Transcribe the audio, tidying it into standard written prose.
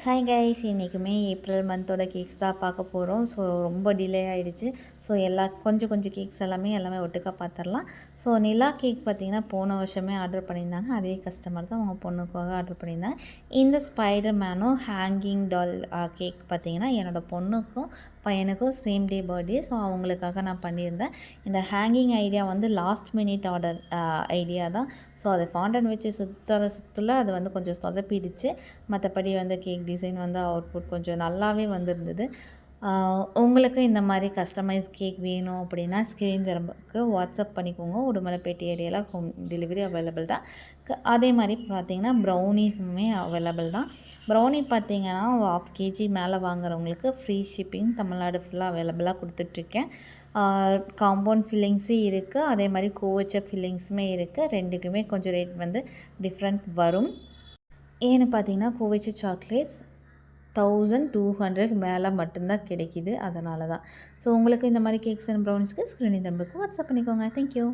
Hi guys, இன்றைக்குமே April மந்தோட cakes தான் பார்க்க போகிறோம். ஸோ ரொம்ப டிலே ஆகிடுச்சு. ஸோ கொஞ்சம் கொஞ்சம் கேக்ஸ் எல்லாமே ஒட்டுக்கா பார்த்துடலாம். ஸோ நிலா கேக் பார்த்திங்கன்னா போன வருஷமே ஆர்டர் பண்ணியிருந்தாங்க. அதே கஸ்டமர் தான் அவங்க பொண்ணுக்காக ஆர்டர் பண்ணியிருந்தாங்க. இந்த ஸ்பைடர் மேனும் ஹேங்கிங் டால் கேக் பார்த்திங்கன்னா என்னோடய பொண்ணுக்கும் பையனுக்கும் சேம் டே பர்த்டே. ஸோ அவங்களுக்காக நான் பண்ணியிருந்தேன். இந்த ஹேங்கிங் ஐடியா வந்து லாஸ்ட் மினிட் ஆர்டர் ஐடியா தான். ஸோ அதை ஃபாண்டன் வச்சு சுற்றல அது வந்து கொஞ்சம் சொதப்பிடுச்சு. மற்றபடி வந்து கேக் டிசைன் வந்து அவுட்புட் கொஞ்சம் நல்லாவே வந்திருந்தது. உங்களுக்கு இந்த மாதிரி கஸ்டமைஸ் கேக் வேணும் அப்படின்னா ஸ்க்ரீன் நம்பருக்கு வாட்ஸ்அப் பண்ணிக்கோங்க. உடுமலைப்பேட்டை ஏரியாவில் ஹோம் டெலிவரி அவைலபிள் தான். அதே மாதிரி பார்த்திங்கன்னா ப்ரௌனிஸுமே அவைலபிள் தான். ப்ரௌனி பார்த்திங்கன்னா 1/2 kg மேலே வாங்குறவங்களுக்கு ஃப்ரீ ஷிப்பிங் தமிழ்நாடு ஃபுல்லாக அவைலபிளாக கொடுத்துட்ருக்கேன். காம்பவுண்ட் ஃபில்லிங்ஸும் இருக்குது, அதே மாதிரி கோவச்ச ஃபில்லிங்ஸுமே இருக்குது. ரெண்டுக்குமே கொஞ்சம் ரேட் வந்து டிஃப்ரெண்ட் வரும். ஏன்னு பார்த்தீங்கன்னா கோவச்ச சாக்லேட்ஸ் 1200 மேலே மட்டும்தான் கிடைக்கிது. அதனால தான். ஸோ உங்களுக்கு இந்த மாதிரி கேக்ஸ் அண்ட் ப்ரௌனிஸ்க்கு ஸ்க்ரீனிங் நம்பருக்கு வாட்ஸ்அப் பண்ணிக்கோங்க. தேங்க்யூ.